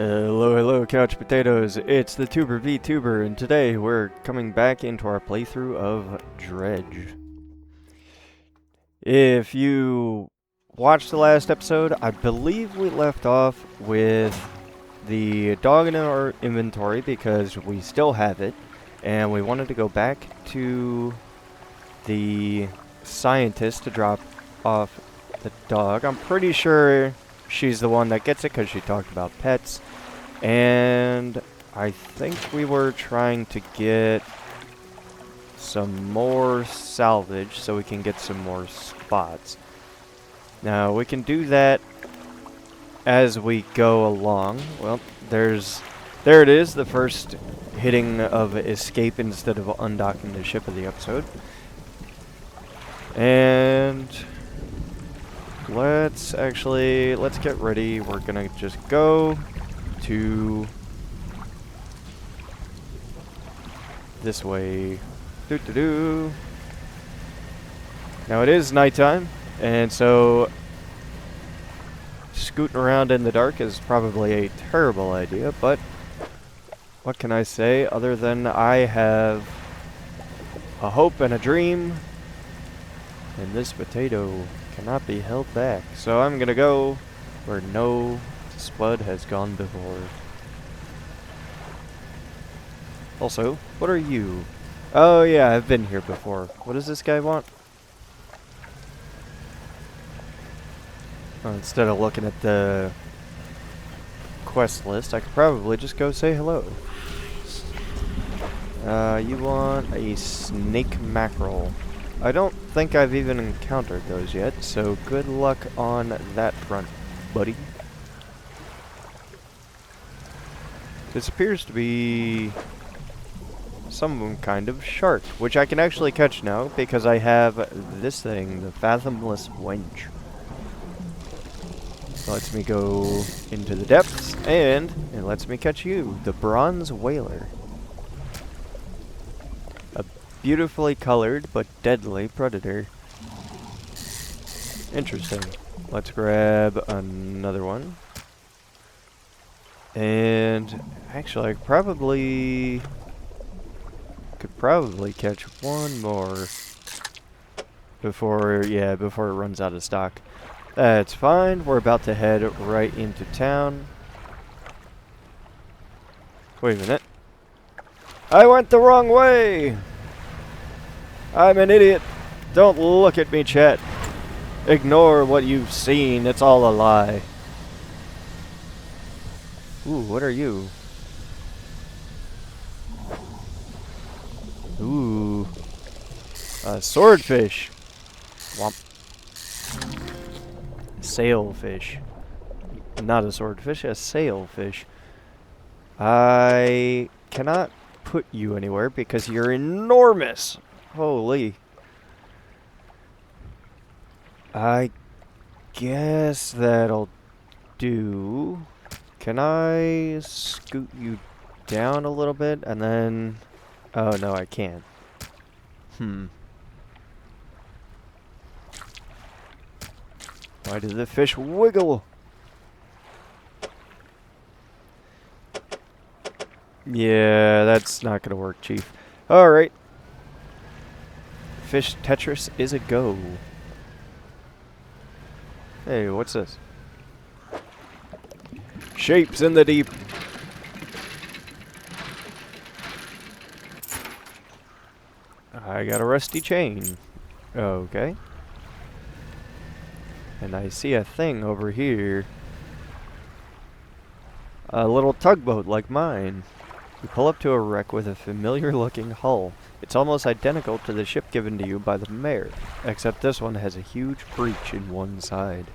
Hello, hello, couch potatoes. It's the Tuber VTuber, and today we're coming back into our playthrough of Dredge. If you watched the last episode, I believe we left off with the dog in our inventory because we still have it, and we wanted to go back to the scientist to drop off the dog. I'm pretty sure she's the one that gets it because she talked about pets. And I think we were trying to get some more salvage so we can get some more spots. Now, we can do that as we go along. Well, there it is, the first hitting of escape instead of undocking the ship of the episode. And let's get ready. We're gonna just go to this way. Now it is nighttime, and so scooting around in the dark is probably a terrible idea, but what can I say other than I have a hope and a dream, and this potato cannot be held back. So I'm gonna go where no Spud has gone before. Also, what are you? Oh yeah, I've been here before. What does this guy want? Oh, instead of looking at the quest list, I could probably just go say hello. You want a snake mackerel. I don't think I've even encountered those yet, so good luck on that front, buddy. This appears to be some kind of shark, which I can actually catch now because I have this thing, the fathomless wench. Lets me go into the depths, and it lets me catch you, the bronze whaler. A beautifully colored but deadly predator. Interesting. Let's grab another one. And actually, I could probably catch one more before it runs out of stock. That's fine. We're about to head right into town. Wait a minute. I went the wrong way! I'm an idiot. Don't look at me, chat. Ignore what you've seen. It's all a lie. Ooh, what are you? Ooh. A swordfish. Womp. Sailfish. Not a swordfish, a sailfish. I cannot put you anywhere because you're enormous. Holy. I guess that'll do. Can I scoot you down a little bit and then... Oh, no, I can't. Why did the fish wiggle? Yeah, that's not gonna work, Chief. Alright. Fish Tetris is a go. Hey, what's this? Shapes in the deep. I got a rusty chain. Okay. And I see a thing over here. A little tugboat like mine. You pull up to a wreck with a familiar looking hull. It's almost identical to the ship given to you by the mayor, except this one has a huge breach in one side.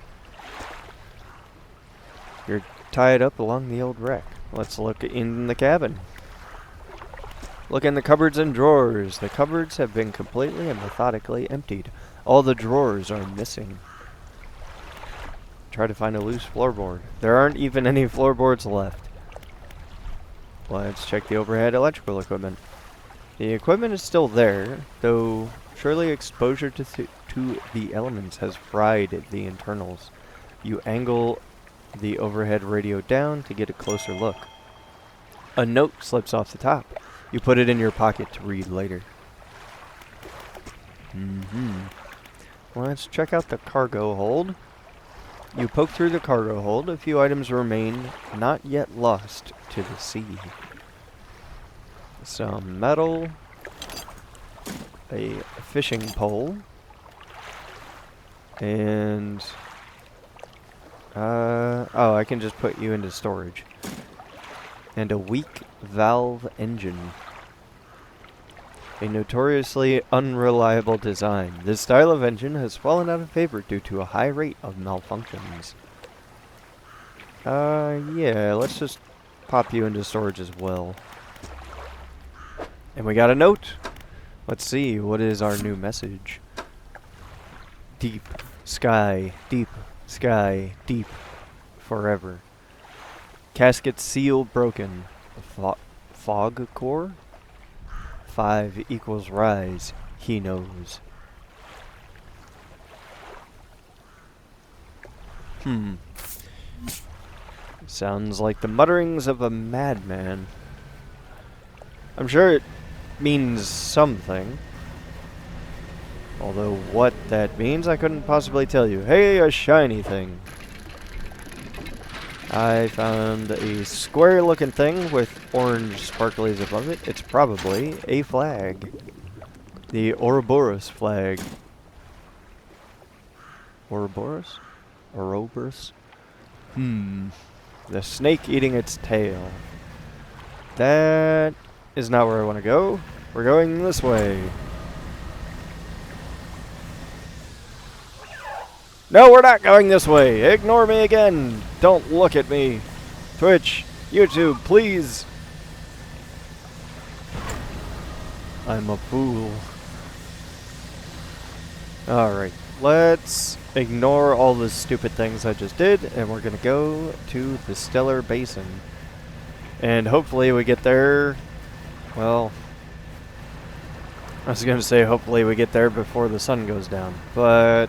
You're tied up along the old wreck. Let's look in the cabin. Look in the cupboards and drawers. The cupboards have been completely and methodically emptied. All the drawers are missing. Try to find a loose floorboard. There aren't even any floorboards left. Let's check the overhead electrical equipment. The equipment is still there, though surely exposure to the elements has fried the internals. You angle the overhead radio down to get a closer look. A note slips off the top. You put it in your pocket to read later. Let's check out the cargo hold. You poke through the cargo hold. A few items remain not yet lost to the sea. Some metal. A fishing pole. And... oh, I can just put you into storage. And a weak valve engine. A notoriously unreliable design. This style of engine has fallen out of favor due to a high rate of malfunctions. Yeah, let's just pop you into storage as well. And we got a note. Let's see, what is our new message? Deep sky, deep sky, deep forever. Casket seal broken. Fog core? 5 equals rise. He knows. Sounds like the mutterings of a madman. I'm sure it means something. Although what that means, I couldn't possibly tell you. Hey, a shiny thing. I found a square-looking thing with orange sparklies above it. It's probably a flag. The Ouroboros flag. Ouroboros? Ouroboros? The snake eating its tail. That is not where I want to go. We're going this way. No, we're not going this way. Ignore me again. Don't look at me. Twitch, YouTube, please. I'm a fool. Alright, let's ignore all the stupid things I just did, and we're gonna go to the Stellar Basin. And hopefully we get there, well, I was gonna say hopefully we get there before the sun goes down, but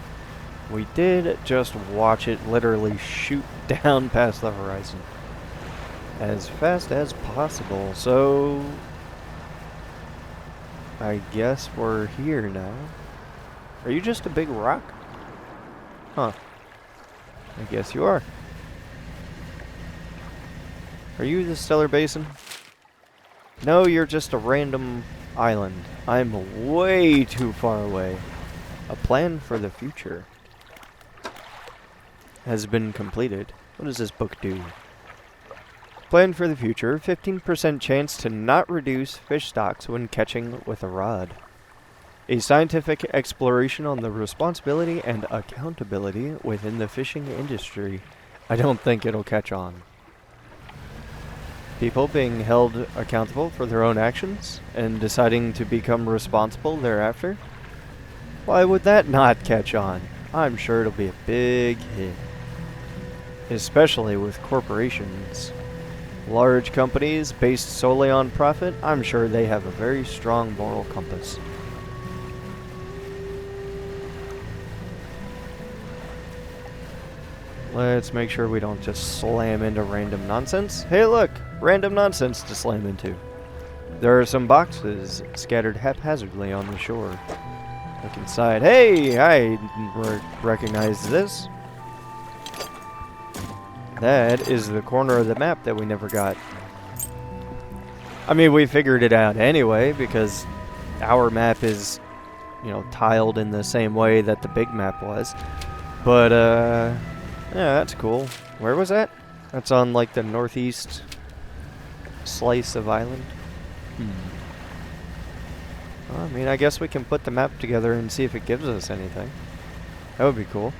we did just watch it literally shoot down past the horizon as fast as possible, so I guess we're here now. Are you just a big rock? Huh. I guess you are. Are you the Stellar Basin? No, you're just a random island. I'm way too far away. A plan for the future has been completed. What does this book do? Plan for the future. 15% chance to not reduce fish stocks when catching with a rod. A scientific exploration on the responsibility and accountability within the fishing industry. I don't think it'll catch on. People being held accountable for their own actions and deciding to become responsible thereafter. Why would that not catch on? I'm sure it'll be a big hit. Especially with corporations. Large companies based solely on profit, I'm sure they have a very strong moral compass. Let's make sure we don't just slam into random nonsense. Hey look! Random nonsense to slam into. There are some boxes scattered haphazardly on the shore. Look inside. Hey! I recognize this. That is the corner of the map that we never got. I mean, we figured it out anyway, because our map is, you know, tiled in the same way that the big map was. But, yeah, that's cool. Where was that? That's on, like, the northeast slice of island. Well, I mean, I guess we can put the map together and see if it gives us anything. That would be cool.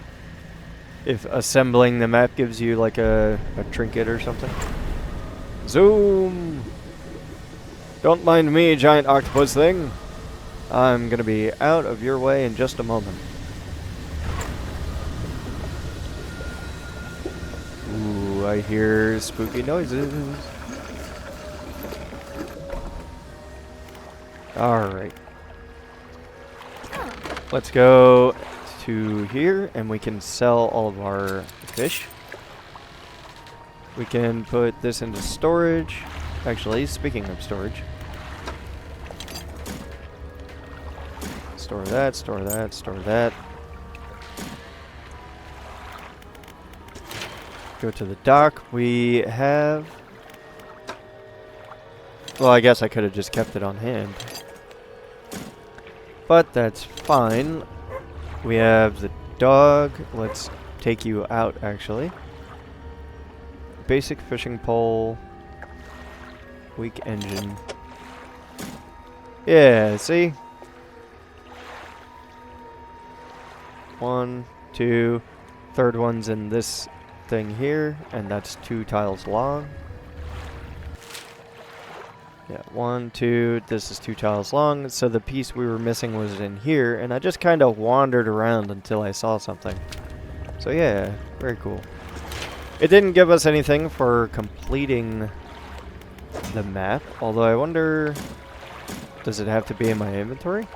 If assembling the map gives you like a trinket or something. Zoom! Don't mind me, giant octopus thing. I'm gonna be out of your way in just a moment. Ooh, I hear spooky noises. Alright. Let's go to here, and we can sell all of our fish. We can put this into storage. Actually, speaking of storage. Store that, store that, store that. Go to the dock. We have... Well, I guess I could have just kept it on hand. But that's fine. We have the dog. Let's take you out, actually. Basic fishing pole. Weak engine. Yeah, see? 1, 2. Third one's in this thing here, and that's 2 tiles long. Yeah, 1, 2. This is 2 tiles long. So the piece we were missing was in here, and I just kind of wandered around until I saw something. So yeah, very cool. It didn't give us anything for completing the map, although I wonder, does it have to be in my inventory?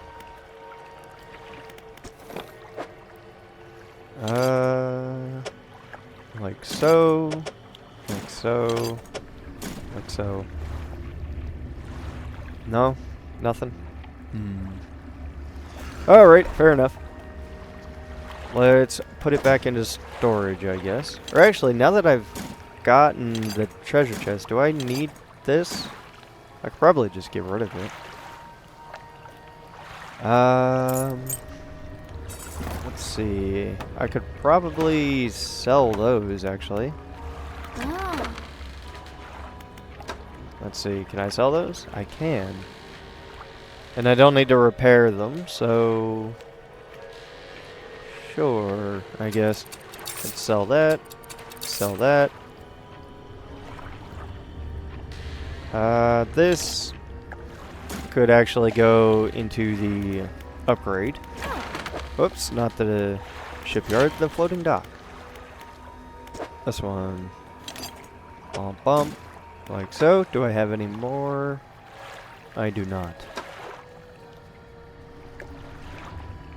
Like so, like so, like so. No, nothing. Alright, fair enough. Let's put it back into storage, I guess. Or actually, now that I've gotten the treasure chest, do I need this? I could probably just get rid of it. Let's see. I could probably sell those, actually. Oh. Let's see. Can I sell those? I can. And I don't need to repair them, so... Sure, I guess. Let's sell that. Sell that. This could actually go into the upgrade. Whoops, not the shipyard, the floating dock. This one. Bump, like so. Do I have any more? I do not.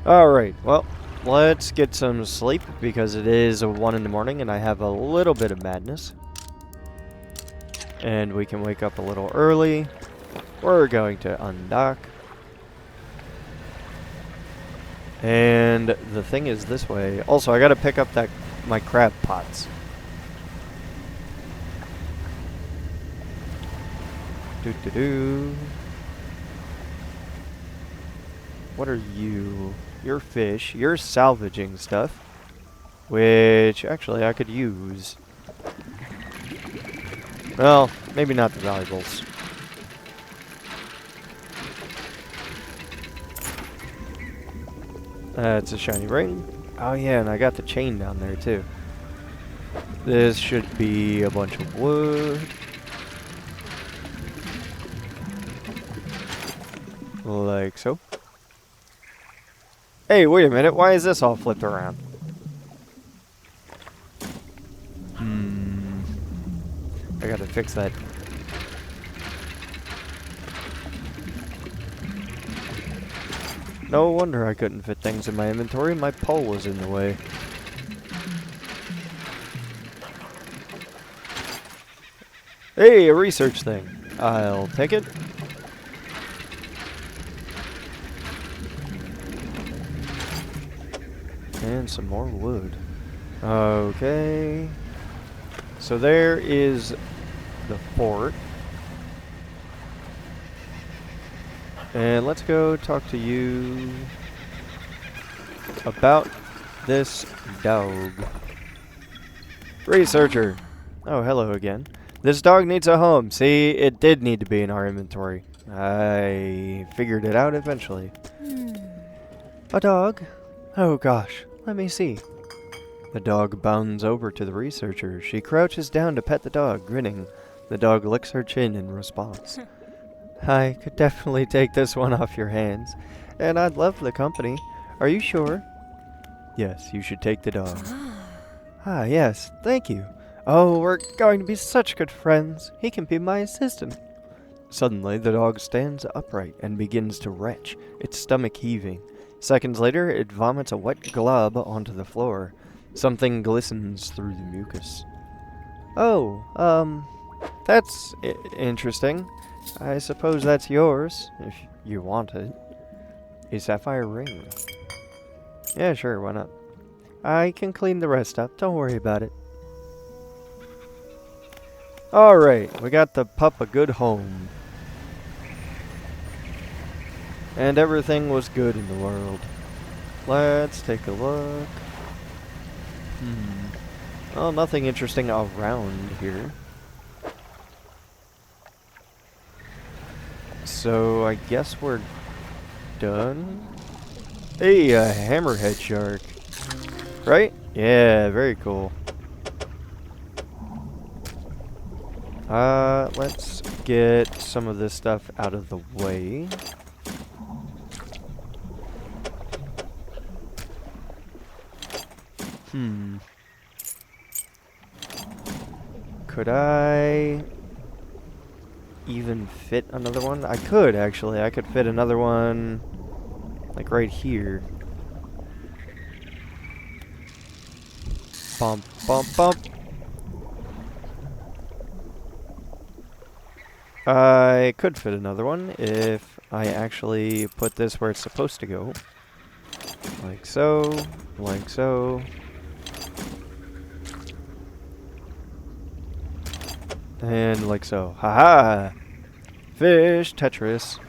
Alright, well, let's get some sleep because it is 1 in the morning and I have a little bit of madness. And we can wake up a little early. We're going to undock. And the thing is this way. Also, I gotta pick up my crab pots. Doo-doo-doo. What are you? You're fish. You're salvaging stuff. Which, actually, I could use. Well, maybe not the valuables. It's a shiny ring. Oh yeah, and I got the chain down there too. This should be a bunch of wood. Like so. Hey, wait a minute. Why is this all flipped around? I gotta fix that. No wonder I couldn't fit things in my inventory. My pole was in the way. Hey, a research thing. I'll take it. And some more wood. Okay. So there is the fort. And let's go talk to you about this dog. Researcher. Oh, hello again. This dog needs a home. See, it did need to be in our inventory. I figured it out eventually. A dog? Oh gosh, let me see. The dog bounds over to the researcher. She crouches down to pet the dog, grinning. The dog licks her chin in response. I could definitely take this one off your hands, and I'd love the company. Are you sure? Yes, you should take the dog. Ah, yes, thank you. Oh, we're going to be such good friends. He can be my assistant. Suddenly, the dog stands upright and begins to retch, its stomach heaving. Seconds later, it vomits a wet glob onto the floor. Something glistens through the mucus. Oh, that's interesting. I suppose that's yours, if you want it. A sapphire ring. Yeah, sure, why not? I can clean the rest up, don't worry about it. Alright, we got the pup a good home. And everything was good in the world. Let's take a look. Well, nothing interesting around here. So, I guess we're done? Hey, a hammerhead shark. Right? Yeah, very cool. Let's get some of this stuff out of the way. Could I even fit another one? I could, actually. I could fit another one, like, right here. Bump, bump, bump. I could fit another one if I actually put this where it's supposed to go. Like so, like so. And like so. Haha! Fish Tetris.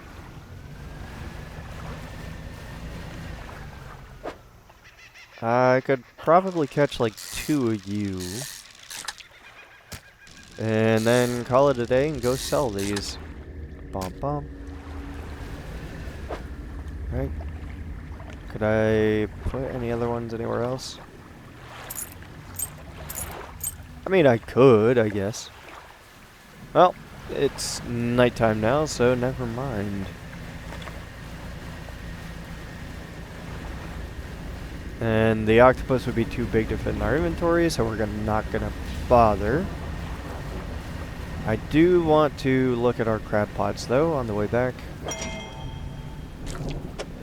I could probably catch like 2 of you. And then call it a day and go sell these. Bom bom. Right. Could I put any other ones anywhere else? I mean, I could, I guess. Well, it's nighttime now, so never mind. And the octopus would be too big to fit in our inventory, so we're not gonna bother. I do want to look at our crab pots, though, on the way back.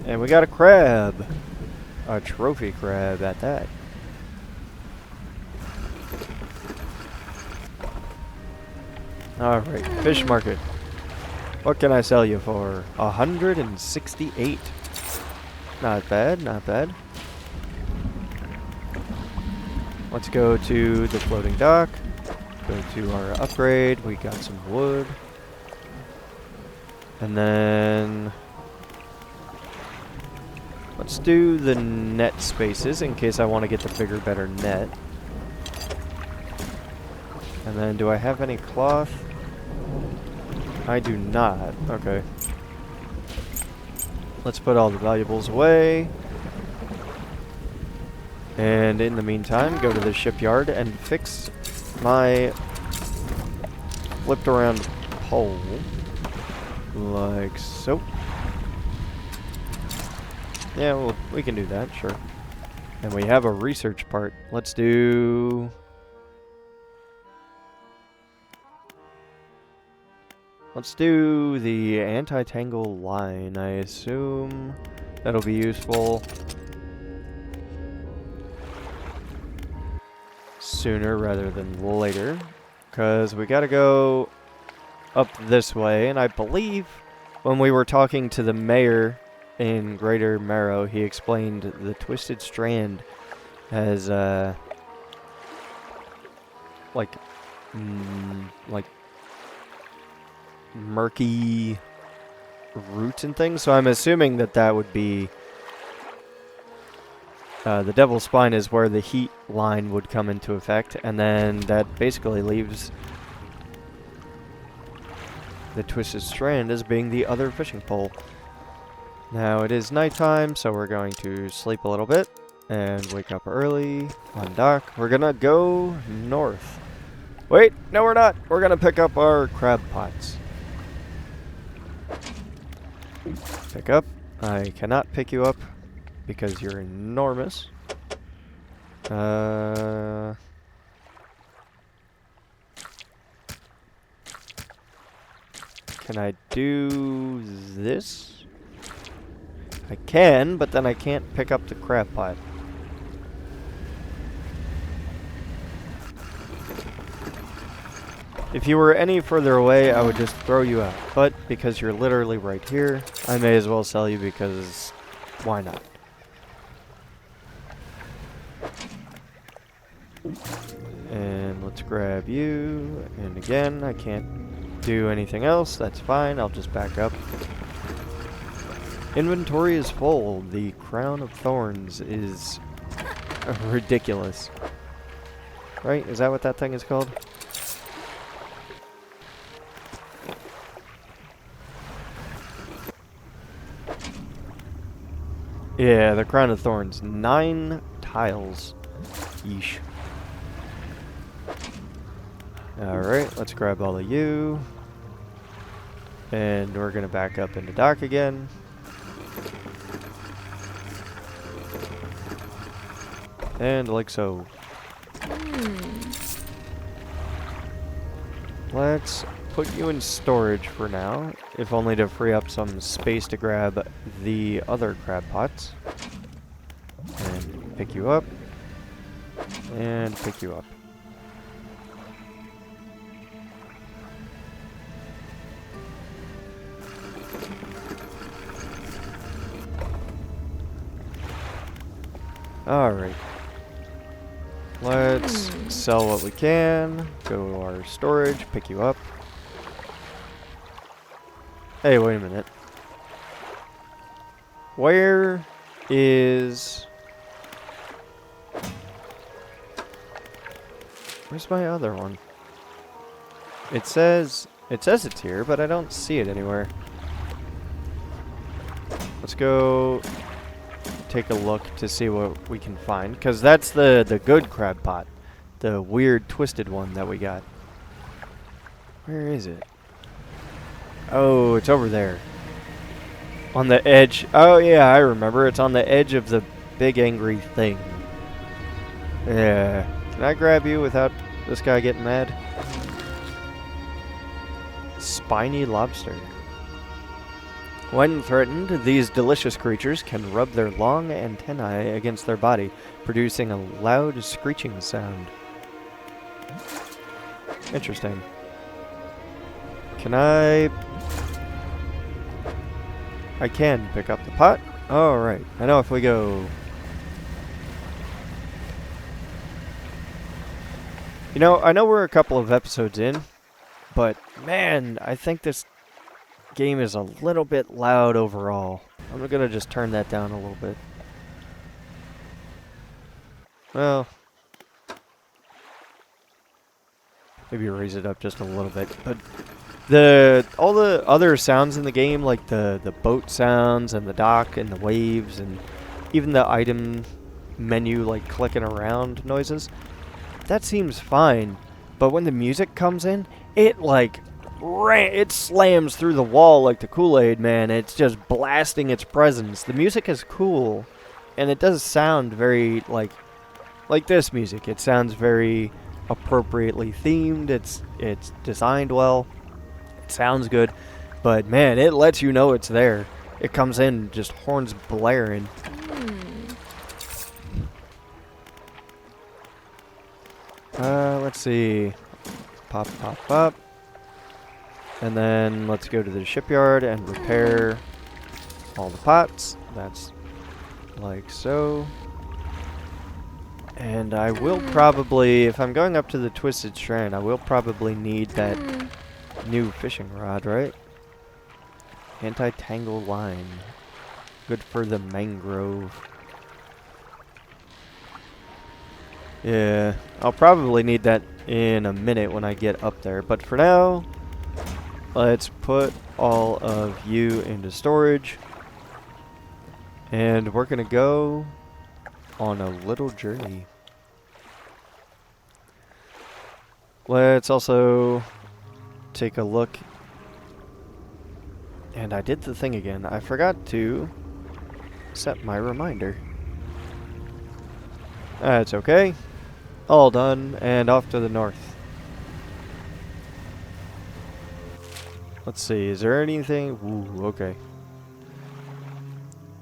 And we got a crab! A trophy crab at that. Alright, fish market. What can I sell you for? 168. Not bad, not bad. Let's go to the floating dock. Go to our upgrade. We got some wood. And then let's do the net spaces in case I want to get the bigger, better net. And then do I have any cloth? I do not. Okay. Let's put all the valuables away. And in the meantime, go to the shipyard and fix my flipped around pole. Like so. Yeah, well, we can do that, sure. And we have a research part. Let's do... Let's do the anti-tangle line. I assume that'll be useful sooner rather than later, because we gotta go up this way, and I believe when we were talking to the mayor in Greater Marrow, he explained the Twisted Strand has like murky roots and things, so I'm assuming that that would be the Devil's Spine is where the heat line would come into effect, and then that basically leaves the Twisted Strand as being the other fishing pole. Now it is nighttime, so we're going to sleep a little bit and wake up early on dock. We're gonna go north. Wait, no we're not. We're gonna pick up our crab pots. Pick up. I cannot pick you up because you're enormous. Can I do this? I can, but then I can't pick up the crab pot. If you were any further away, I would just throw you out. But because you're literally right here, I may as well sell you because why not? And let's grab you. And again, I can't do anything else. That's fine. I'll just back up. Inventory is full. The Crown of Thorns is ridiculous. Right? Is that what that thing is called? Yeah, the Crown of Thorns. 9 tiles. Yeesh. Alright, let's grab all of you. And we're going to back up into dock again. And like so. Let's put you in storage for now, if only to free up some space to grab the other crab pots. And pick you up. And pick you up. Alright. Let's sell what we can. Go to our storage, pick you up. Hey, wait a minute. Where is... Where's my other one? It says it's here, but I don't see it anywhere. Let's go take a look to see what we can find, because that's the good crab pot, the weird twisted one that we got. Where is it? Oh, it's over there on the edge. Oh yeah, I remember. It's on the edge of the big angry thing. Yeah. Can I grab you without this guy getting mad? Spiny lobster. When threatened, these delicious creatures can rub their long antennae against their body, producing a loud screeching sound. Interesting. Can I can pick up the pot. Oh, right. I know if we go... You know, I know we're a couple of episodes in, but man, I think this game is a little bit loud overall. I'm gonna just turn that down a little bit. Well, maybe raise it up just a little bit. But all the other sounds in the game, like the boat sounds and the dock and the waves and even the item menu like clicking around noises, that seems fine. But when the music comes in, it like it slams through the wall like the Kool-Aid Man. It's just blasting its presence. The music is cool, and it does sound very like this music. It sounds very appropriately themed. It's designed well. It sounds good, but man, it lets you know it's there. It comes in just horns blaring. Let's see. Pop, pop, pop. And then let's go to the shipyard and repair all the pots. That's like so. And I will probably, if I'm going up to the Twisted Strand, I will probably need that new fishing rod, right? Anti-tangle line. Good for the mangrove. Yeah, I'll probably need that in a minute when I get up there. But for now, let's put all of you into storage. And we're gonna go on a little journey. Let's also take a look. And I did the thing again. I forgot to set my reminder. That's okay. All done, and off to the north. Let's see, is there anything... Ooh, okay.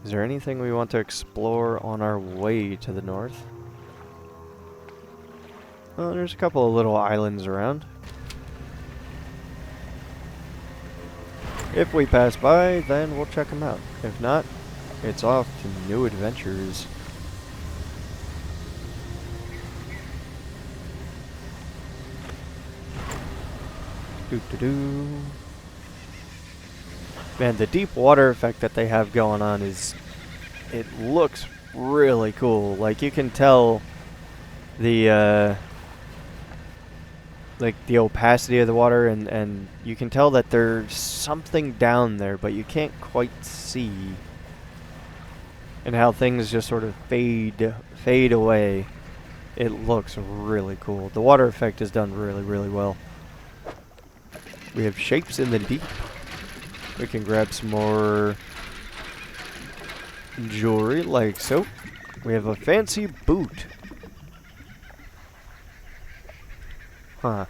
Is there anything we want to explore on our way to the north? Well, there's a couple of little islands around. If we pass by, then we'll check them out. If not, it's off to new adventures. Doo-doo-doo. Man, the deep water effect that they have going on is... it looks really cool. Like, you can tell the, like, the opacity of the water, and you can tell that there's something down there, but you can't quite see. And how things just sort of fade away. It looks really cool. The water effect is done really, really well. We have shapes in the deep. We can grab some more jewelry, like so. We have a fancy boot. Huh.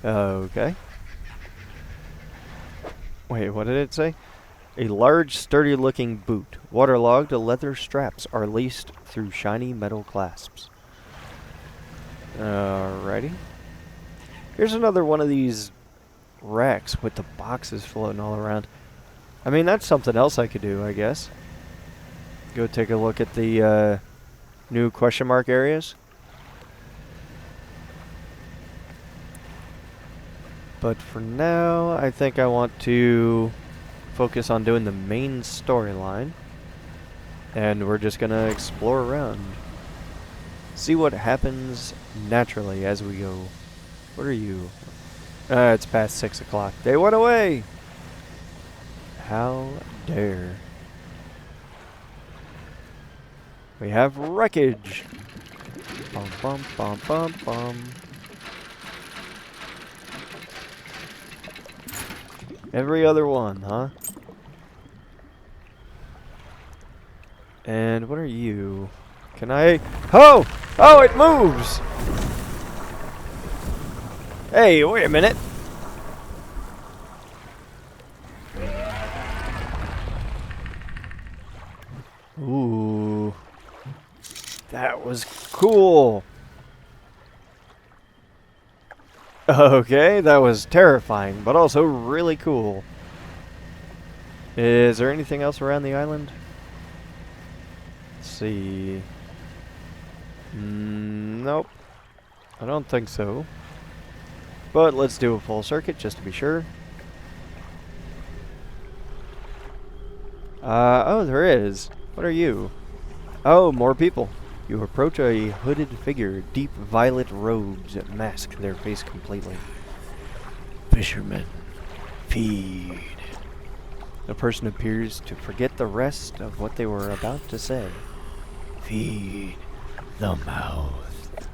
Okay. Wait, what did it say? A large, sturdy-looking boot. Waterlogged leather straps are laced through shiny metal clasps. Alrighty. Here's another one of these racks with the boxes floating all around. I mean, that's something else I could do, I guess. Go take a look at the new question mark areas. But for now, I think I want to focus on doing the main storyline. And we're just gonna explore around. See what happens naturally as we go. What are you? It's past 6 o'clock. They went away! How dare. We have wreckage! Bum bum bum bum bum. Every other one, huh? And what are you? Can I... Oh! Oh, it moves! Hey, wait a minute. Ooh. That was cool. Okay, that was terrifying, but also really cool. Is there anything else around the island? Let's see. Nope. I don't think so. But let's do a full circuit just to be sure. Oh, there is. What are you? Oh, more people. You approach a hooded figure. Deep violet robes mask their face completely. Fishermen, feed. The person appears to forget the rest of what they were about to say. Feed the mouth.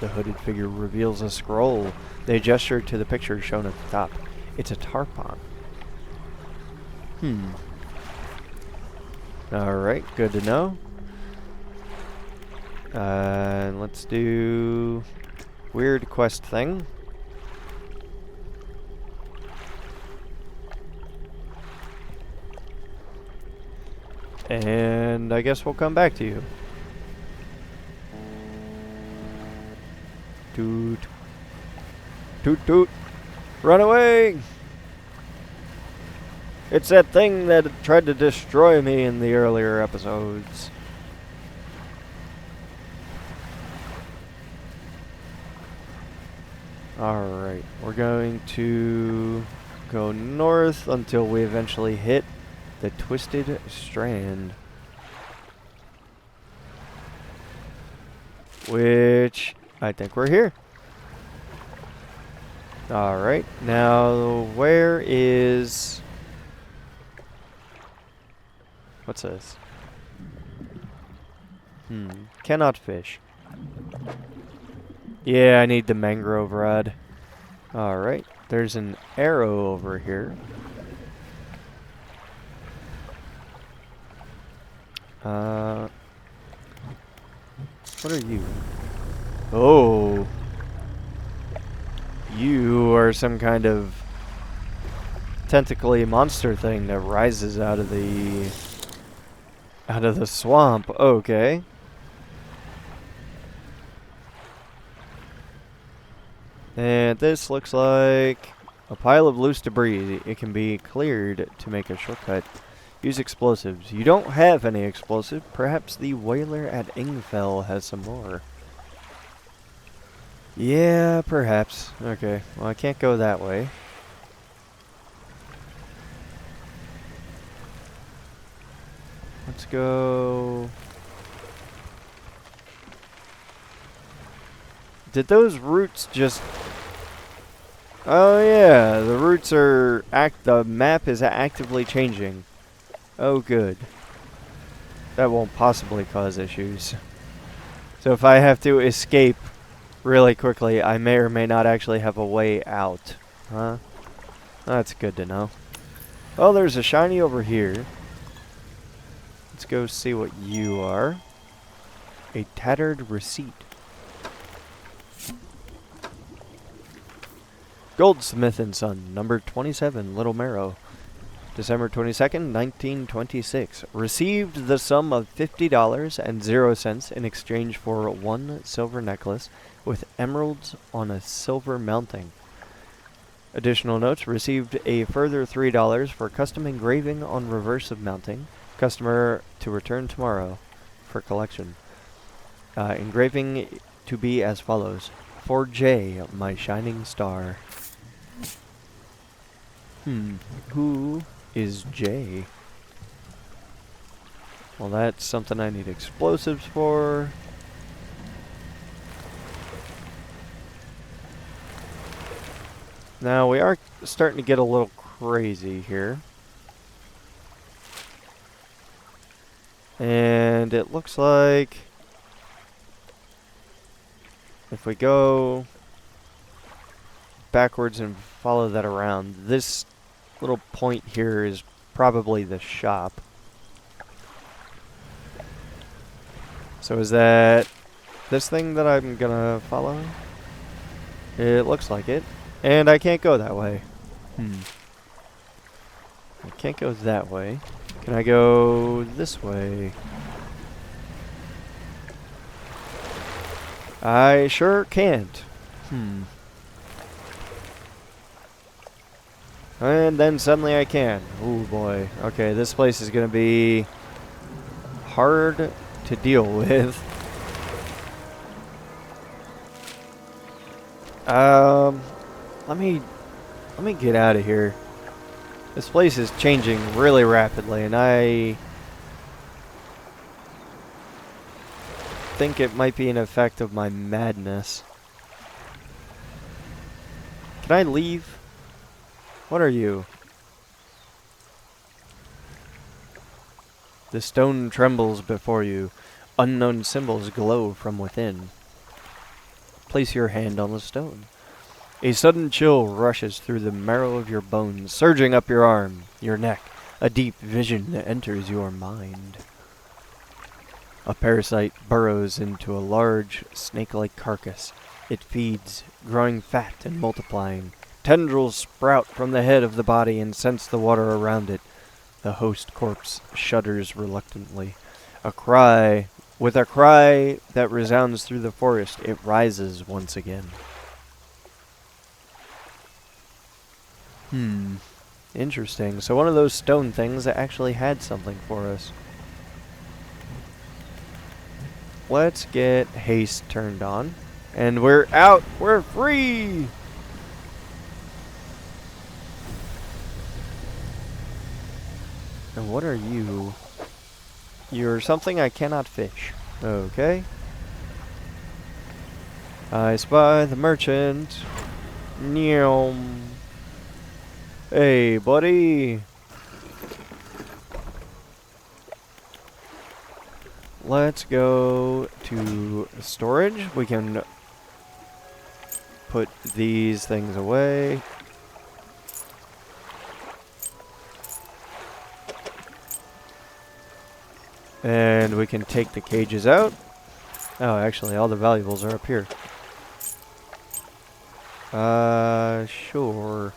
The hooded figure reveals a scroll. They gesture to the picture shown at the top. It's a tarpon. Alright, good to know. Let's do weird quest thing. And I guess we'll come back to you. Toot. Toot toot. Run away! It's that thing that tried to destroy me in the earlier episodes. Alright, we're going to go north until we eventually hit the Twisted Strand. Which, I think we're here. Alright, now where is... What's this? Cannot fish. Yeah, I need the mangrove rod. Alright, there's an arrow over here. What are you? Oh. You are some kind of tentacly monster thing that rises out of the swamp. Okay. And this looks like A pile of loose debris. It can be cleared to make a shortcut. Use explosives. You don't have any explosive. Perhaps the whaler at Ingfell has some more. Yeah, perhaps. Okay, well I can't go that way. Let's go... Did those roots just... Oh yeah, the roots are... The map is actively changing. Oh good. That won't possibly cause issues. So if I have to escape really quickly, I may or may not actually have a way out. Huh? That's good to know. Oh, there's a shiny over here. Let's go see what you are. A tattered receipt. Goldsmith and Son, number 27, Little Marrow. December 22nd, 1926. Received the sum of $50.00 in exchange for 1 silver necklace with emeralds on a silver mounting. Additional notes, received a further $3 for custom engraving on reverse of mounting. Customer to return tomorrow for collection. Engraving to be as follows. For J, my shining star. Who is J? Well, that's something I need explosives for. Now, we are starting to get a little crazy here. And it looks like if we go backwards and follow that around, this little point here is probably the shop. So is that this thing that I'm gonna follow? It looks like it. And I can't go that way. I can't go that way. Can I go this way? I sure can't. And then suddenly I can. Oh boy. Okay, this place is gonna be hard to deal with. Let me get out of here. This place is changing really rapidly, and I think it might be an effect of my madness. Can I leave? What are you? The stone trembles before you. Unknown symbols glow from within. Place your hand on the stone. A sudden chill rushes through the marrow of your bones, surging up your arm, your neck. A deep vision enters your mind. A parasite burrows into a large, snake-like carcass. It feeds, growing fat and multiplying. Tendrils sprout from the head of the body and sense the water around it. The host corpse shudders reluctantly. With a cry that resounds through the forest, it rises once again. Interesting. So one of those stone things that actually had something for us. Let's get haste turned on. And we're out! We're free! And what are you? You're something I cannot fish. Okay. I spy the merchant. Nyom. Hey, buddy. Let's go to storage. We can put these things away. And we can take the cages out. Oh, actually, all the valuables are up here. Sure.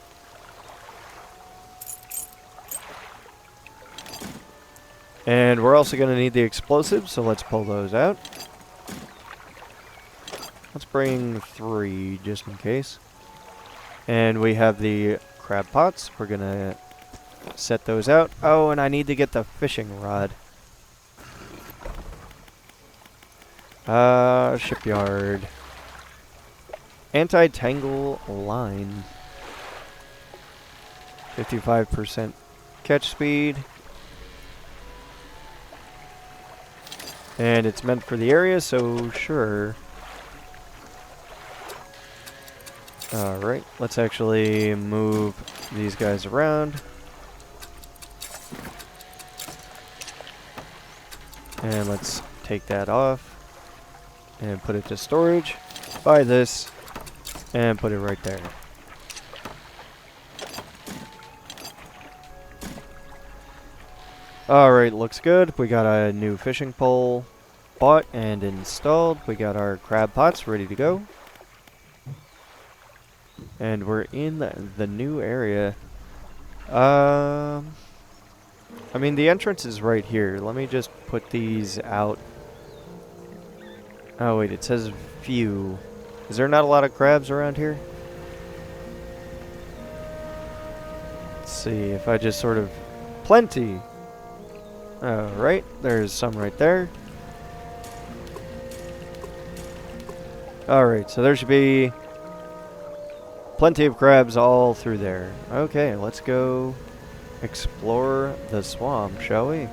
And we're also going to need the explosives, so let's pull those out. Let's bring 3 just in case. And we have the crab pots. We're gonna set those out. Oh, and I need to get the fishing rod. Shipyard. Anti-tangle line. 55% catch speed. And it's meant for the area, so sure. Alright, let's actually move these guys around. And let's take that off. And put it to storage. Buy this. And put it right there. Alright, looks good. We got a new fishing pole bought and installed. We got our crab pots ready to go. And we're in the new area. I mean, the entrance is right here. Let me just put these out. Oh, wait, it says few. Is there not a lot of crabs around here? Let's see if I just sort of... Plenty! Alright, there's some right there. Alright, so there should be plenty of crabs all through there. Okay, let's go explore the swamp, shall we?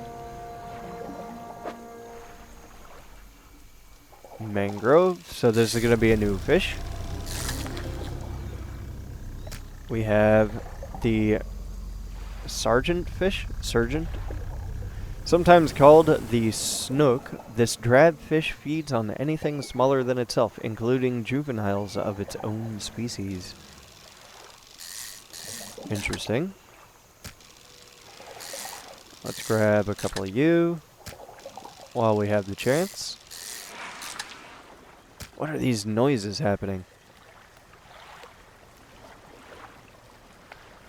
Mangrove, so this is going to be a new fish. We have the sergeant fish, sometimes called the snook. This drab fish feeds on anything smaller than itself, including juveniles of its own species. Interesting. Let's grab a couple of you while we have the chance. What are these noises happening?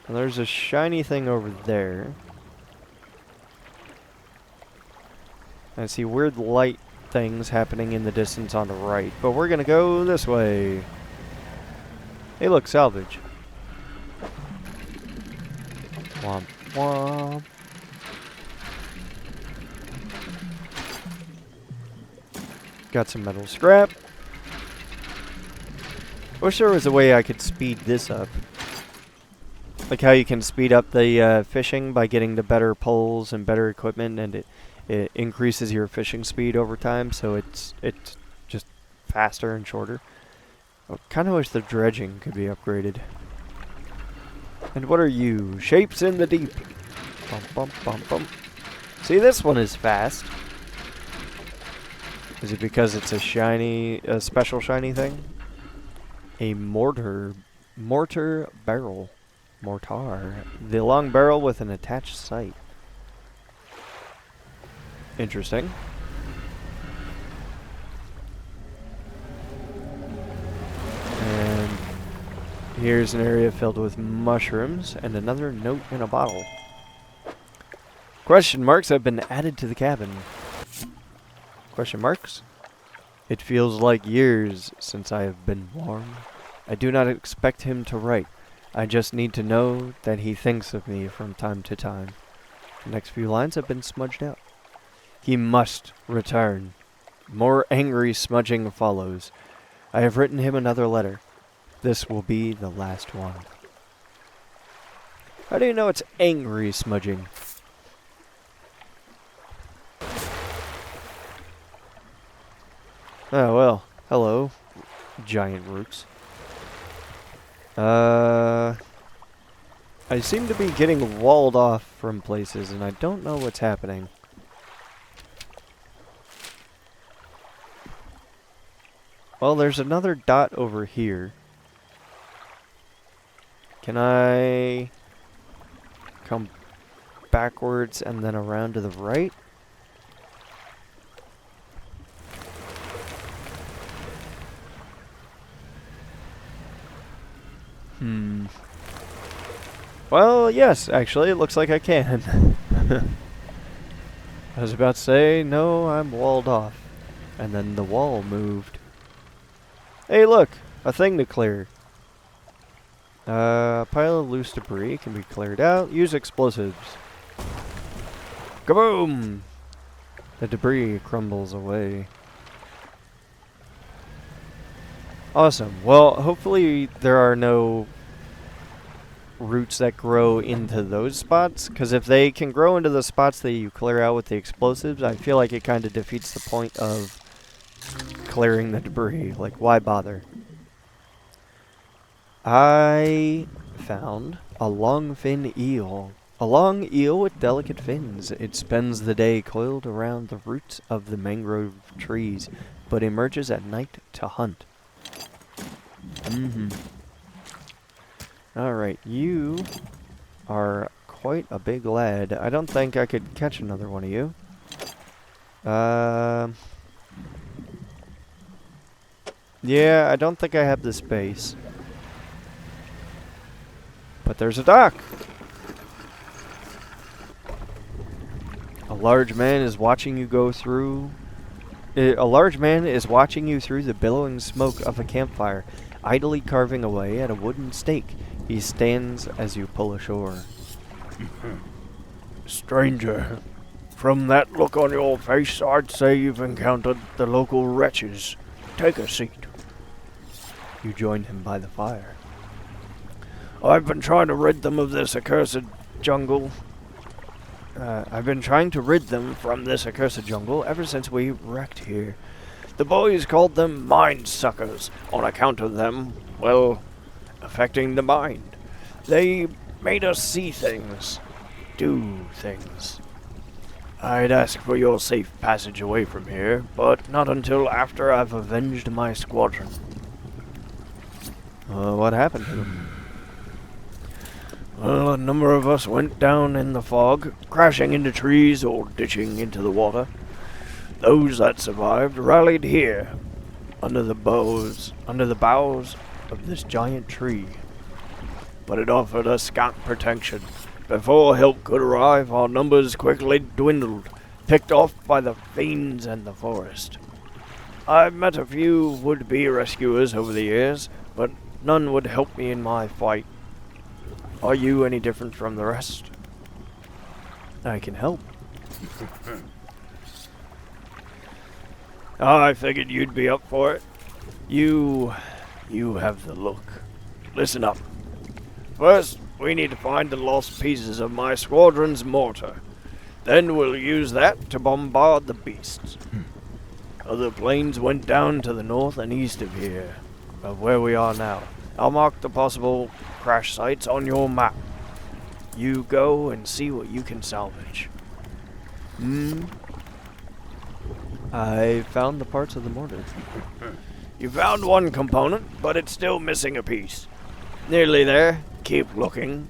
Well, there's a shiny thing over there. I see weird light things happening in the distance on the right, but we're gonna go this way. Hey, look, salvage. Womp womp. Got some metal scrap. Wish there was a way I could speed this up. Like how you can speed up the fishing by getting the better poles and better equipment, and it increases your fishing speed over time, so it's just faster and shorter. I kind of wish the dredging could be upgraded. And what are you? Shapes in the deep. Bump, bump, bump, bump. See, this one is fast. Is it because it's a special shiny thing? A mortar barrel. Mortar. The long barrel with an attached sight. Interesting. And here's an area filled with mushrooms and another note in a bottle. Question marks have been added to the cabin. Question marks? It feels like years since I have been warm. I do not expect him to write. I just need to know that he thinks of me from time to time. The next few lines have been smudged out. He must return. More angry smudging follows. I have written him another letter. This will be the last one. How do you know it's angry smudging? Oh, well. Hello, giant roots. I seem to be getting walled off from places, and I don't know what's happening. Well, there's another dot over here. Can I come backwards and then around to the right? Well, yes, actually, it looks like I can. I was about to say, no, I'm walled off. And then the wall moved. Hey, look! A thing to clear. A pile of loose debris can be cleared out. Use explosives. Kaboom! The debris crumbles away. Awesome. Well, hopefully there are no roots that grow into those spots, because if they can grow into the spots that you clear out with the explosives, I feel like it kind of defeats the point of clearing the debris. Like, why bother? I found a longfin eel. A long eel with delicate fins. It spends the day coiled around the roots of the mangrove trees, but emerges at night to hunt. Alright, you are quite a big lad. I don't think I could catch another one of you. Yeah, I don't think I have the space. But there's a dock! A large man is watching you go through... A large man is watching you through the billowing smoke of a campfire, idly carving away at a wooden stake. He stands as you pull ashore. Stranger, from that look on your face, I'd say you've encountered the local wretches. Take a seat. You join him by the fire. I've been trying to rid them of this accursed jungle. I've been trying to rid them from this accursed jungle ever since we wrecked here. The boys called them mind suckers on account of them, well, affecting the mind. They made us see things, do things. I'd ask for your safe passage away from here, but not until after I've avenged my squadron. What happened to them? Well, a number of us went down in the fog, crashing into trees or ditching into the water. Those that survived rallied here, under the boughs of this giant tree. But it offered us scant protection. Before help could arrive, our numbers quickly dwindled, picked off by the fiends and the forest. I've met a few would-be rescuers over the years, but none would help me in my fight. Are you any different from the rest? I can help. I figured you'd be up for it. You have the look. Listen up. First, we need to find the lost pieces of my squadron's mortar. Then we'll use that to bombard the beasts. Other planes went down to the north and east of here, of where we are now. I'll mark the possible crash sites on your map. You go and see what you can salvage. I found the parts of the mortar. You found one component, but it's still missing a piece. Nearly there. Keep looking.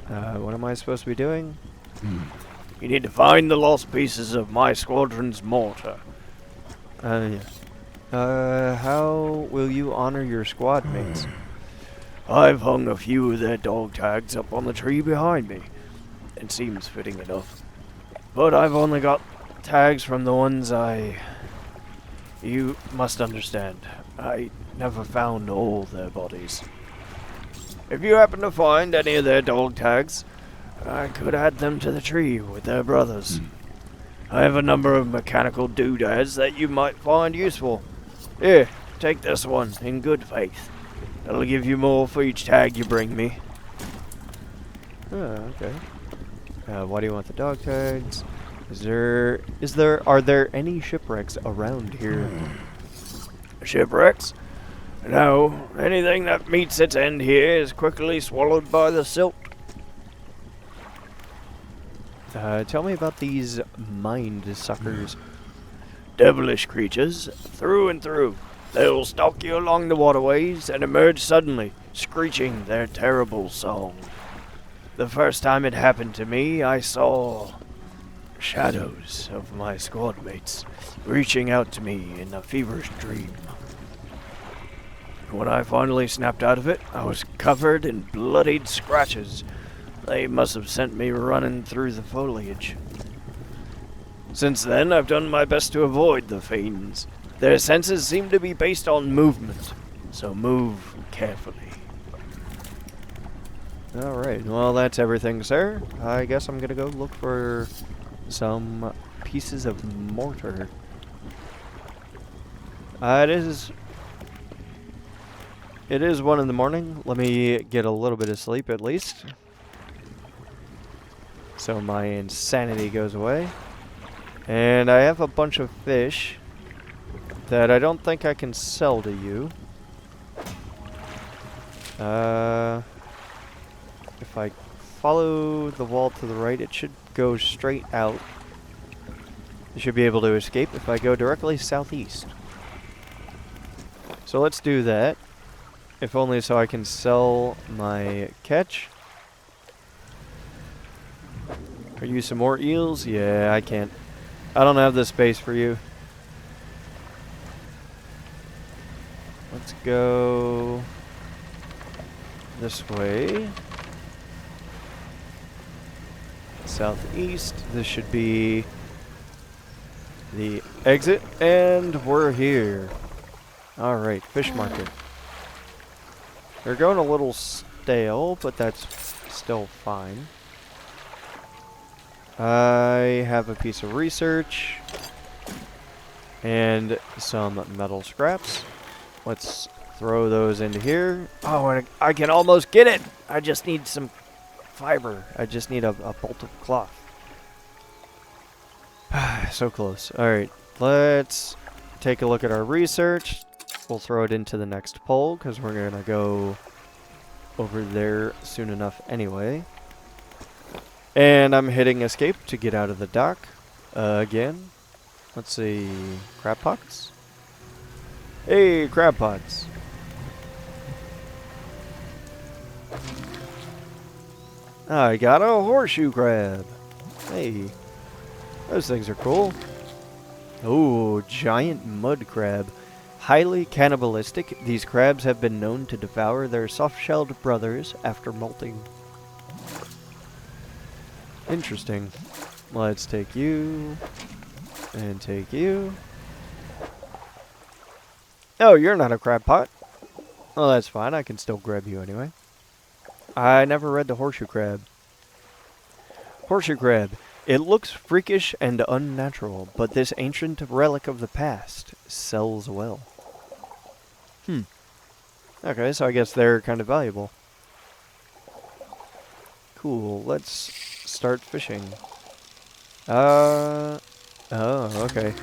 What am I supposed to be doing? You need to find the lost pieces of my squadron's mortar. Yes. How will you honor your squad mates? I've hung a few of their dog tags up on the tree behind me. It seems fitting enough. But I've only got tags from the ones You must understand, I never found all their bodies. If you happen to find any of their dog tags, I could add them to the tree with their brothers. I have a number of mechanical doodads that you might find useful. Here, take this one, in good faith. That'll give you more for each tag you bring me. Oh, okay. Why do you want the dog tags? Are there any shipwrecks around here? Shipwrecks? No, anything that meets its end here is quickly swallowed by the silt. Tell me about these mind suckers. Devilish creatures, through and through. They'll stalk you along the waterways and emerge suddenly, screeching their terrible song. The first time it happened to me, I saw shadows of my squad mates reaching out to me in a feverish dream. When I finally snapped out of it, I was covered in bloodied scratches. They must have sent me running through the foliage. Since then, I've done my best to avoid the fiends. Their senses seem to be based on movement, so move carefully. Alright, well that's everything, sir. I guess I'm gonna go look for some pieces of mortar. It is 1 in the morning. Let me get a little bit of sleep at least, so my insanity goes away. And I have a bunch of fish that I don't think I can sell to you. If I follow the wall to the right, it should go straight out. I should be able to escape if I go directly southeast. So let's do that. If only so I can sell my catch. Are you some more eels? Yeah, I can't. I don't have the space for you. Let's go this way. Southeast. This should be the exit, and we're here. Alright, fish market. They're going a little stale, but that's still fine. I have a piece of research and some metal scraps. Let's throw those into here. Oh, and I can almost get it! I just need some fiber. I just need a bolt of cloth. So close. Alright, let's take a look at our research. We'll throw it into the next poll because we're going to go over there soon enough anyway. And I'm hitting escape to get out of the dock again. Let's see. Crab pots? Hey, crab pots. I got a horseshoe crab. Hey, those things are cool. Oh, giant mud crab. Highly cannibalistic, these crabs have been known to devour their soft-shelled brothers after molting. Interesting. Let's take you. And take you. Oh, you're not a crab pot. Oh, that's fine. I can still grab you anyway. I never read the horseshoe crab. Horseshoe crab. It looks freakish and unnatural, but this ancient relic of the past sells well. Okay, so I guess they're kind of valuable. Cool, let's start fishing. Oh, okay.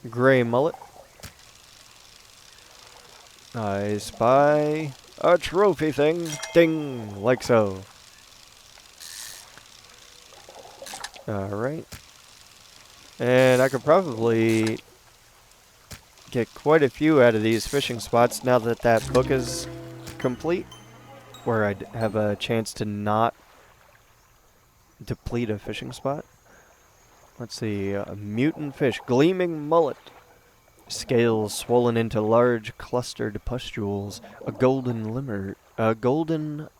Gray mullet. I spy a trophy thing. Ding, like so. Alright. And I could probably get quite a few out of these fishing spots now that that book is complete, where I'd have a chance to not deplete a fishing spot. Let's see, a mutant fish, gleaming mullet, scales swollen into large clustered pustules, a golden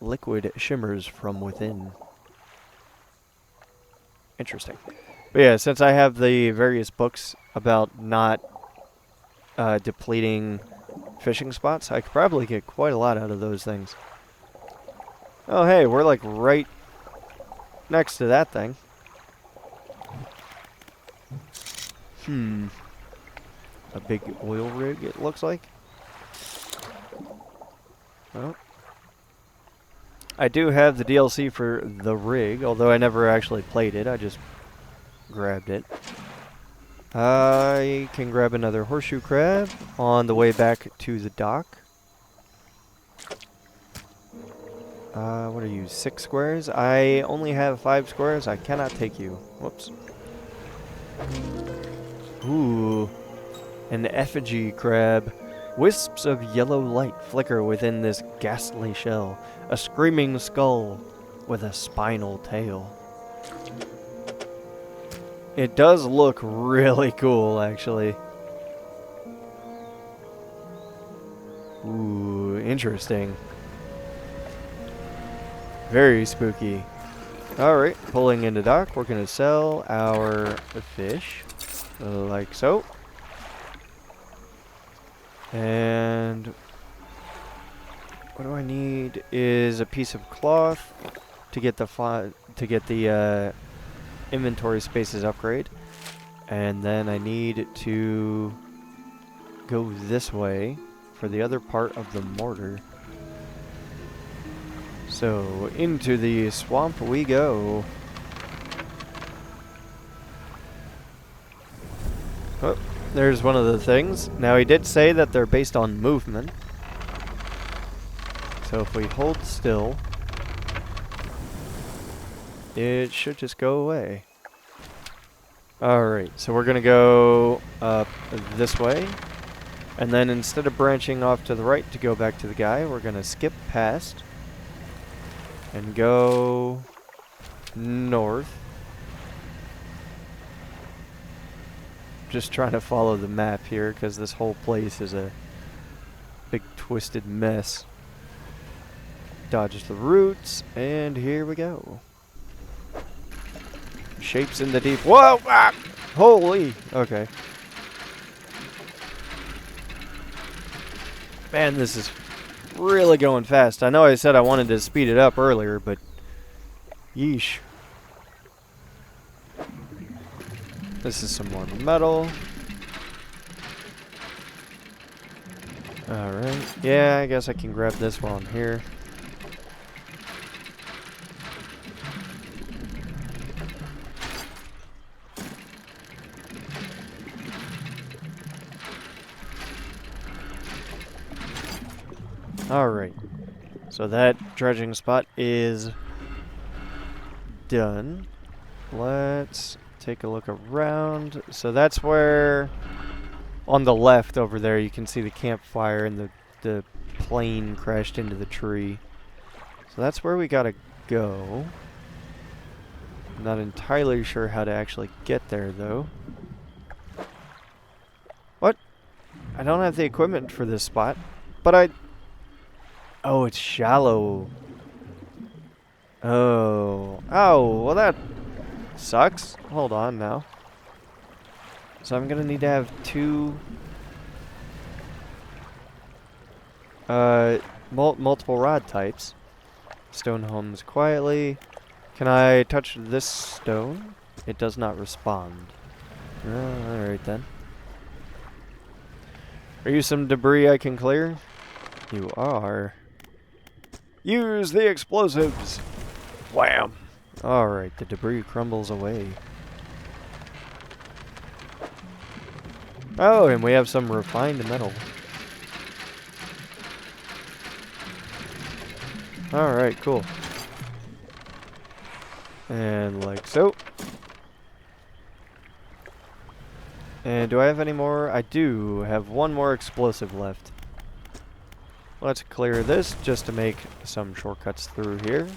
liquid shimmers from within. Interesting. But yeah, since I have the various books about not depleting fishing spots, I could probably get quite a lot out of those things. Oh hey, we're like right next to that thing. A big oil rig, it looks like. Oh. I do have the DLC for the rig, although I never actually played it, I just grabbed it. I can grab another horseshoe crab on the way back to the dock. What are you, 6 squares? I only have 5 squares. I cannot take you. Whoops. Ooh. An effigy crab. Wisps of yellow light flicker within this ghastly shell. A screaming skull with a spinal tail. It does look really cool, actually. Ooh, interesting. Very spooky. Alright, pulling into dock, we're going to sell our fish. Like so. what do I need is a piece of cloth to get the inventory spaces upgrade. And then I need to go this way for the other part of the mortar. So, into the swamp we go. Oh, there's one of the things. Now, he did say that they're based on movement. So, if we hold still, it should just go away. Alright, so we're gonna go up this way. And then instead of branching off to the right to go back to the guy, we're gonna skip past and go north. Just trying to follow the map here because this whole place is a big twisted mess. Dodge the roots, and here we go. Shapes in the deep. Whoa! Ah! Holy! Okay. Man, this is really going fast. I know I said I wanted to speed it up earlier, but yeesh. This is some more metal. Alright. Yeah, I guess I can grab this while I'm here. Alright, so that dredging spot is done. Let's take a look around. So that's where, on the left over there, you can see the campfire and the plane crashed into the tree. So that's where we gotta go. I'm not entirely sure how to actually get there, though. What? I don't have the equipment for this spot, but I... Oh, it's shallow. Oh. Oh, well that sucks. Hold on now. So I'm gonna need to have two multiple rod types. Stone homes quietly. Can I touch this stone? It does not respond. Alright then. Are you some debris I can clear? You are. Use the explosives! Wham! Alright, the debris crumbles away. Oh, and we have some refined metal. Alright, cool. And like so. And do I have any more? I do have one more explosive left. Let's clear this just to make some shortcuts through here.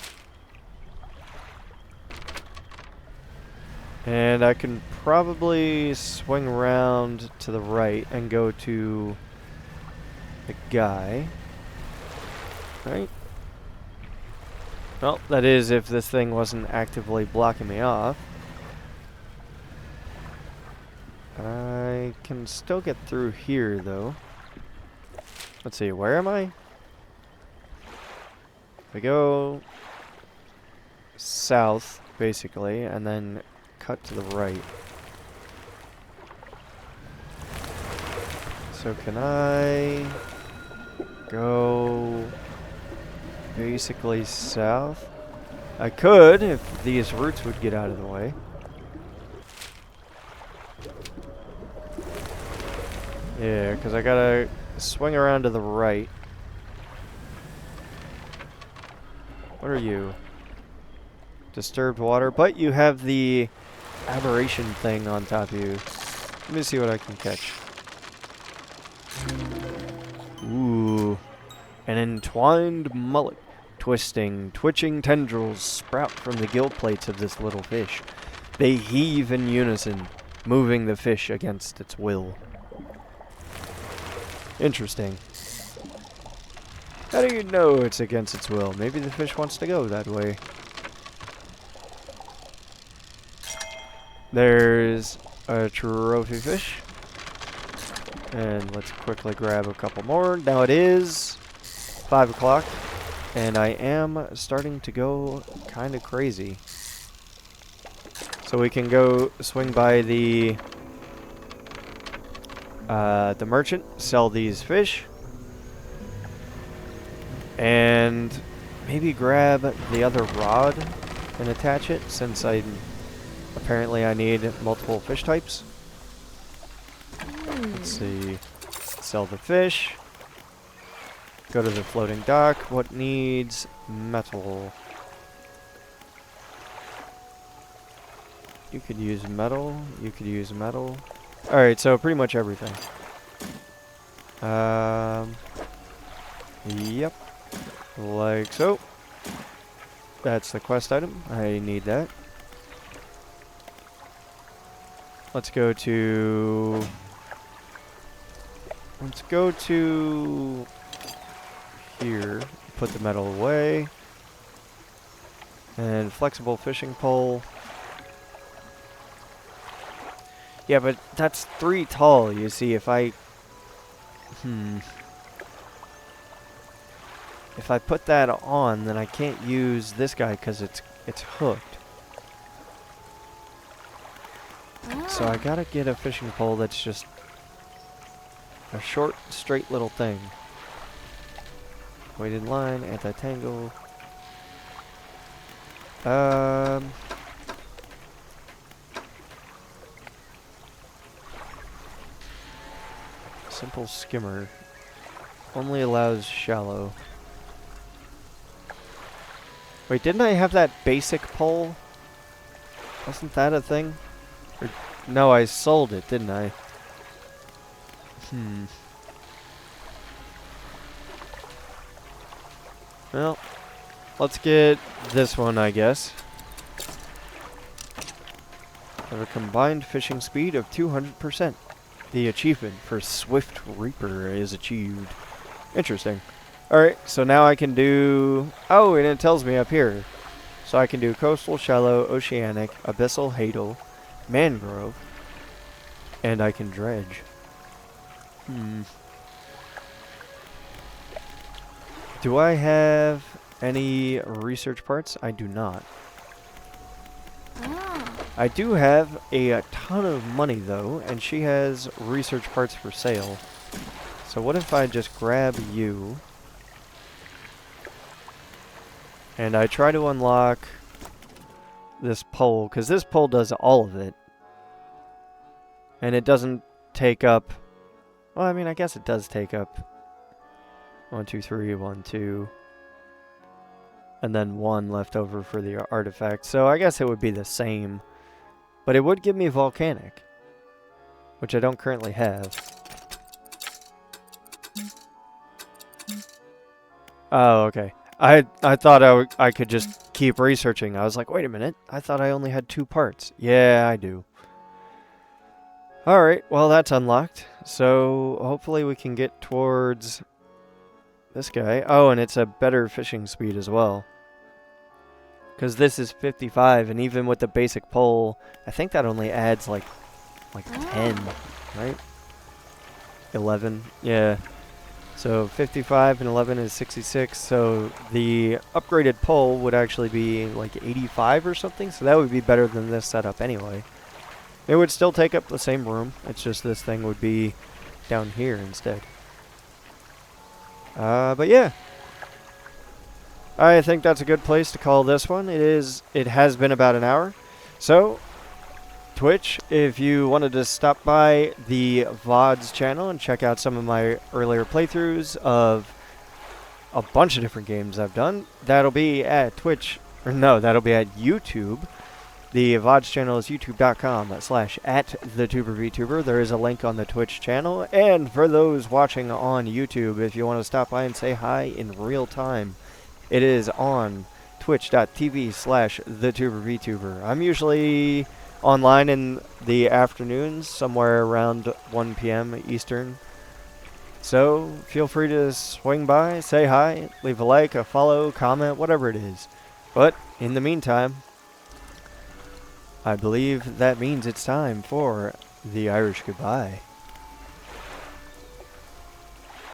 And I can probably swing around to the right and go to the guy. Right? Well, that is if this thing wasn't actively blocking me off. I can still get through here, though. Let's see, where am I? I go south, basically, and then cut to the right. So can I go basically south? I could, if these roots would get out of the way. Yeah, because I gotta swing around to the right. What are you? Disturbed water, but you have the aberration thing on top of you. Let me see what I can catch. Ooh. An entwined mullet. Twisting, twitching tendrils sprout from the gill plates of this little fish. They heave in unison, moving the fish against its will. Interesting. How do you know it's against its will? Maybe the fish wants to go that way. There's a trophy fish. And let's quickly grab a couple more. Now it is 5 o'clock, and I am starting to go kind of crazy. So we can go swing by the merchant, sell these fish, and maybe grab the other rod and attach it, since apparently I need multiple fish types. Let's see. Sell the fish. Go to the floating dock. What needs metal? You could use metal. You could use metal. Alright, so pretty much everything. Yep. Like so. That's the quest item. I need that. Let's go to here. Put the metal away. And flexible fishing pole. Yeah, but that's 3 tall, you see. If I put that on, then I can't use this guy because it's hooked. So I gotta get a fishing pole that's just a short, straight little thing. Weighted line, anti-tangle. Simple skimmer. Only allows shallow. Wait, didn't I have that basic pole? Wasn't that a thing? Or, no, I sold it, didn't I? Well, let's get this one, I guess. Have a combined fishing speed of 200%. The achievement for Swift Reaper is achieved. Interesting. Alright, so now I can do... Oh, and it tells me up here. So I can do coastal, shallow, oceanic, abyssal, hadal, mangrove, and I can dredge. Do I have any research parts? I do not. I do have a ton of money, though, and she has research parts for sale. So what if I just grab you, and I try to unlock this pole, because this pole does all of it. And it doesn't take up... Well, I mean, I guess it does take up 1, 2, 3, 1, 2, and then 1 left over for the artifact. So I guess it would be the same. But it would give me volcanic, which I don't currently have. Oh, okay. I thought I could just keep researching. I was like, wait a minute. I thought I only had 2 parts. Yeah, I do. Alright, well that's unlocked. So hopefully we can get towards this guy. Oh, and it's a better fishing speed as well. Because this is 55, and even with the basic pole, I think that only adds like 10, right? 11, yeah. So 55 and 11 is 66, so the upgraded pole would actually be like 85 or something, so that would be better than this setup anyway. It would still take up the same room, it's just this thing would be down here instead. But yeah. I think that's a good place to call this one. It has been about an hour. So, Twitch, if you wanted to stop by the VODs channel and check out some of my earlier playthroughs of a bunch of different games I've done, that'll be at Twitch, or no, that'll be at YouTube. The VODs channel is youtube.com/@thetubervtuber. There is a link on the Twitch channel. And for those watching on YouTube, if you want to stop by and say hi in real time, it is on twitch.tv/thetubervtuber. I'm usually online in the afternoons, somewhere around 1 p.m. Eastern. So feel free to swing by, say hi, leave a like, a follow, comment, whatever it is. But in the meantime, I believe that means it's time for the Irish goodbye.